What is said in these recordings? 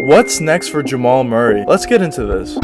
What's next for Jamal Murray? Let's get into this.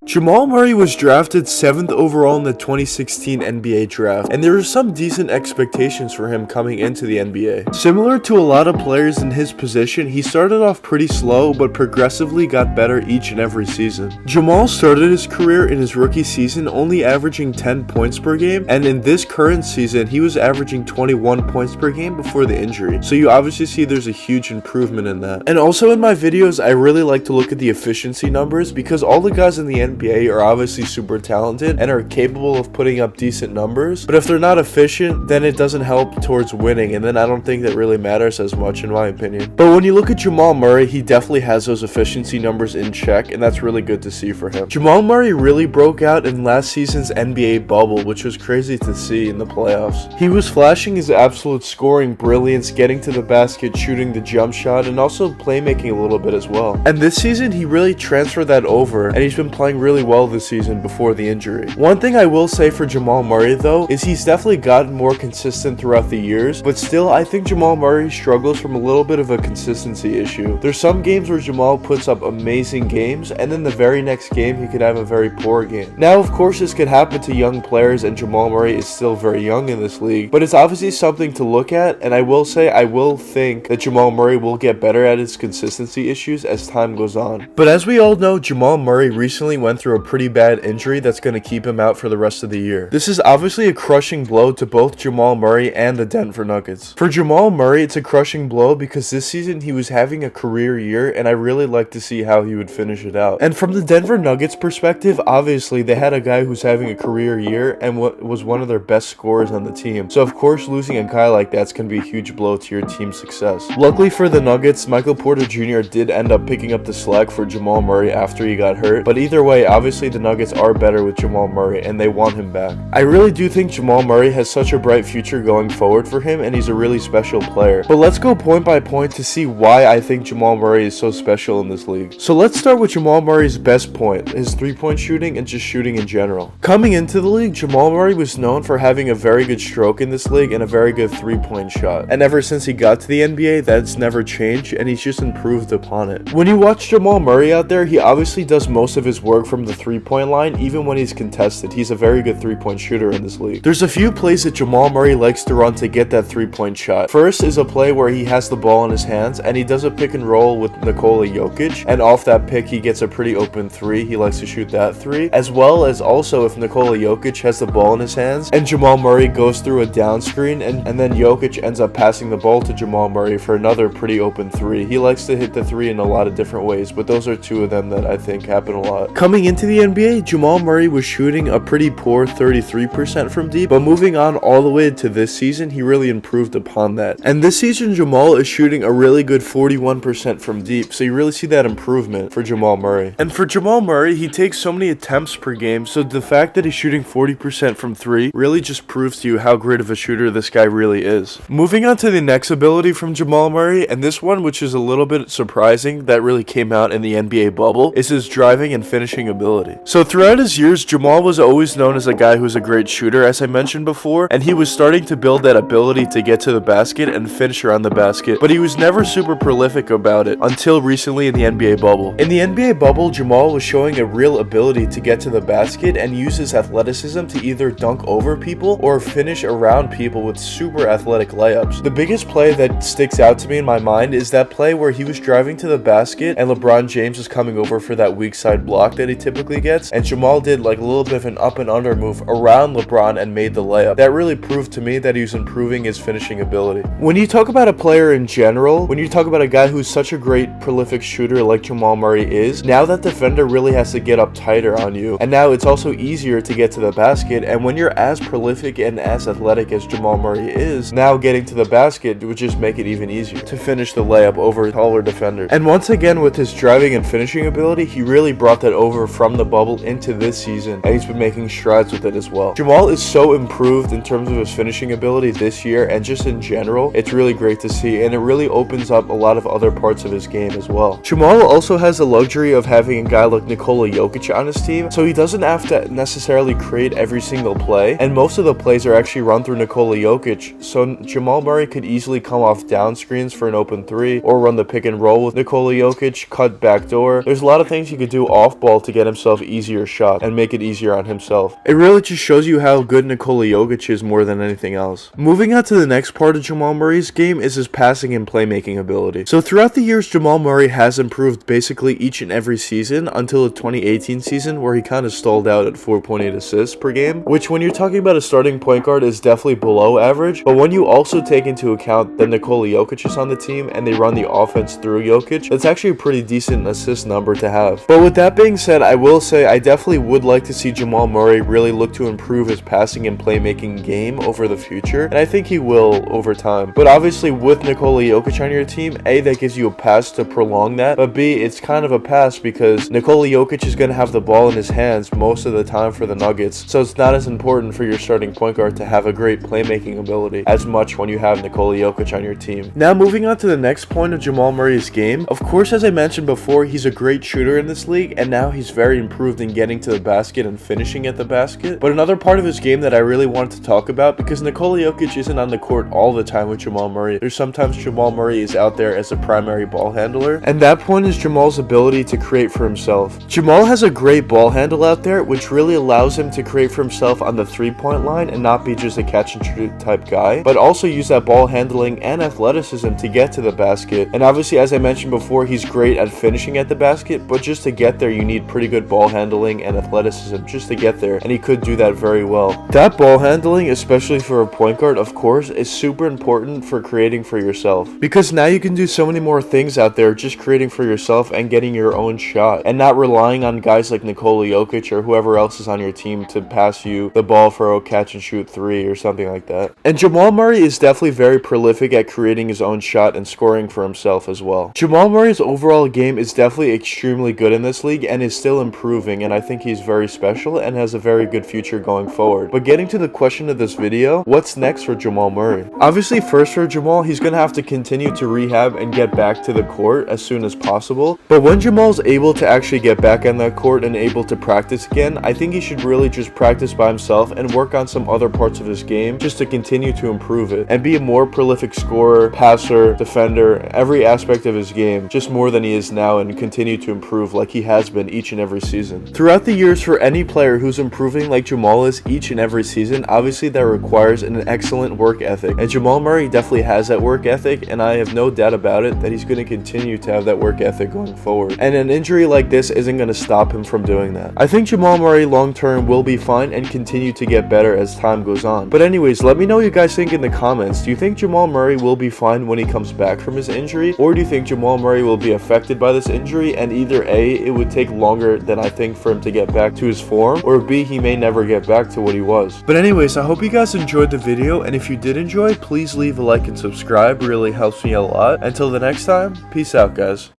Jamal Murray was drafted 7th overall in the 2016 NBA draft, and there were some decent expectations for him coming into the NBA. Similar to a lot of players in his position, he started off pretty slow, but progressively got better each and every season. Jamal started his career in his rookie season only averaging 10 points per game, and in this current season, he was averaging 21 points per game before the injury. So you obviously see there's a huge improvement in that. And also in my videos, I really like to look at the efficiency numbers because all the guys in the NBA are obviously super talented and are capable of putting up decent numbers, but if they're not efficient, then it doesn't help towards winning, and then I don't think that really matters as much in my opinion. But when you look at Jamal Murray, he definitely has those efficiency numbers in check, and that's really good to see for him. Jamal Murray really broke out in last season's NBA bubble, which was crazy to see in the playoffs. He was flashing his absolute scoring brilliance, getting to the basket, shooting the jump shot, and also playmaking a little bit as well. And this season, he really transferred that over, and he's been playing really well this season before the injury. One thing I will say for Jamal Murray though is he's definitely gotten more consistent throughout the years, but still I think Jamal Murray struggles from a little bit of a consistency issue. There's some games where Jamal puts up amazing games, and then the very next game he could have a very poor game. Now of course this could happen to young players, and Jamal Murray is still very young in this league, but it's obviously something to look at, and I will say I will think that Jamal Murray will get better at his consistency issues as time goes on. But as we all know, Jamal Murray recently went through a pretty bad injury that's going to keep him out for the rest of the year. This is obviously a crushing blow to both Jamal Murray and the Denver Nuggets. For Jamal Murray, it's a crushing blow because this season he was having a career year, and I really like to see how he would finish it out. And from the Denver Nuggets perspective, obviously they had a guy who's having a career year and was one of their best scorers on the team. So of course losing a guy like that's going to be a huge blow to your team's success. Luckily for the Nuggets, Michael Porter Jr. did end up picking up the slack for Jamal Murray after he got hurt, but either way, obviously the Nuggets are better with Jamal Murray and they want him back. I really do think Jamal Murray has such a bright future going forward for him, and he's a really special player. But let's go point by point to see why I think Jamal Murray is so special in this league. So let's start with Jamal Murray's best point, his three-point shooting and just shooting in general. Coming into the league, Jamal Murray was known for having a very good stroke in this league and a very good three-point shot. And ever since he got to the NBA, that's never changed, and he's just improved upon it. When you watch Jamal Murray out there, he obviously does most of his work from the three-point line, even when he's contested. He's a very good three-point shooter in this league. There's a few plays that Jamal Murray likes to run to get that three-point shot. First is a play where he has the ball in his hands and he does a pick and roll with Nikola Jokic, and off that pick he gets a pretty open three. He likes to shoot that three, as well as also if Nikola Jokic has the ball in his hands and Jamal Murray goes through a down screen and then Jokic ends up passing the ball to Jamal Murray for another pretty open three. He likes to hit the three in a lot of different ways, but those are two of them that I think happen a lot. Coming into the NBA, Jamal Murray was shooting a pretty poor 33% from deep, but moving on all the way to this season, he really improved upon that. And this season, Jamal is shooting a really good 41% from deep, so you really see that improvement for Jamal Murray. And for Jamal Murray, he takes so many attempts per game, so the fact that he's shooting 40% from three really just proves to you how great of a shooter this guy really is. Moving on to the next ability from Jamal Murray, and this one, which is a little bit surprising that really came out in the NBA bubble, is his driving and finishing ability. So throughout his years, Jamal was always known as a guy who's a great shooter, as I mentioned before, and he was starting to build that ability to get to the basket and finish around the basket, but he was never super prolific about it until recently in the NBA bubble. In the NBA bubble, Jamal was showing a real ability to get to the basket and use his athleticism to either dunk over people or finish around people with super athletic layups. The biggest play that sticks out to me in my mind is that play where he was driving to the basket and LeBron James was coming over for that weak side block that he typically gets, and Jamal did like a little bit of an up and under move around LeBron and made the layup. That really proved to me that he was improving his finishing ability. When you talk about a player in general, when you talk about a guy who's such a great prolific shooter like Jamal Murray is, now that defender really has to get up tighter on you, and now it's also easier to get to the basket, and when you're as prolific and as athletic as Jamal Murray is, now getting to the basket would just make it even easier to finish the layup over taller defenders. And once again, with his driving and finishing ability, he really brought that over from the bubble into this season, and he's been making strides with it as well. Jamal is so improved in terms of his finishing ability this year, and just in general, it's really great to see, and it really opens up a lot of other parts of his game as well. Jamal also has the luxury of having a guy like Nikola Jokic on his team, so he doesn't have to necessarily create every single play, and most of the plays are actually run through Nikola Jokic, so Jamal Murray could easily come off down screens for an open three, or run the pick and roll with Nikola Jokic, cut backdoor. There's a lot of things he could do off ball to get himself easier shot and make it easier on himself. It really just shows you how good Nikola Jokic is more than anything else. Moving on to the next part of Jamal Murray's game is his passing and playmaking ability. So throughout the years, Jamal Murray has improved basically each and every season until the 2018 season, where he kind of stalled out at 4.8 assists per game, which when you're talking about a starting point guard is definitely below average. But when you also take into account that Nikola Jokic is on the team and they run the offense through Jokic, that's actually a pretty decent assist number to have. But with that being said, I will say I definitely would like to see Jamal Murray really look to improve his passing and playmaking game over the future, and I think he will over time. But obviously with Nikola Jokic on your team, A, that gives you a pass to prolong that, but B, it's kind of a pass because Nikola Jokic is going to have the ball in his hands most of the time for the Nuggets, so it's not as important for your starting point guard to have a great playmaking ability as much when you have Nikola Jokic on your team. Now moving on to the next point of Jamal Murray's game, of course, as I mentioned before, he's a great shooter in this league, and now he's very improved in getting to the basket and finishing at the basket. But another part of his game that I really wanted to talk about, because Nikola Jokic isn't on the court all the time with Jamal Murray, there's sometimes Jamal Murray is out there as a primary ball handler, and that point is Jamal's ability to create for himself. Jamal has a great ball handle out there, which really allows him to create for himself on the 3-point line and not be just a catch and shoot type guy, but also use that ball handling and athleticism to get to the basket. And obviously, as I mentioned before, he's great at finishing at the basket, but just to get there you need pretty good ball handling and athleticism just to get there, and he could do that very well. That ball handling, especially for a point guard, of course, is super important for creating for yourself, because now you can do so many more things out there just creating for yourself and getting your own shot, and not relying on guys like Nikola Jokic or whoever else is on your team to pass you the ball for a catch and shoot 3 or something like that. And Jamal Murray is definitely very prolific at creating his own shot and scoring for himself as well. Jamal Murray's overall game is definitely extremely good in this league and is still improving, and I think he's very special and has a very good future going forward. But getting to the question of this video, what's next for Jamal Murray? Obviously, first for Jamal, he's going to have to continue to rehab and get back to the court as soon as possible. But when Jamal's able to actually get back on that court and able to practice again, I think he should really just practice by himself and work on some other parts of his game just to continue to improve it and be a more prolific scorer, passer, defender, every aspect of his game, just more than he is now, and continue to improve like he has been each and every season. Throughout the years, for any player who's improving like Jamal is each and every season, obviously that requires an excellent work ethic, and Jamal Murray definitely has that work ethic, and I have no doubt about it that he's going to continue to have that work ethic going forward, and an injury like this isn't going to stop him from doing that. I think Jamal Murray long term will be fine and continue to get better as time goes on. But anyways, let me know what you guys think in the comments. Do you think Jamal Murray will be fine when he comes back from his injury, or do you think Jamal Murray will be affected by this injury, and either A, it would take longer than I think for him to get back to his form, or B, he may never get back to what he was? But anyways, I hope you guys enjoyed the video, and if you did enjoy, please leave a like and subscribe. It really helps me a lot. Until the next time, peace out, guys.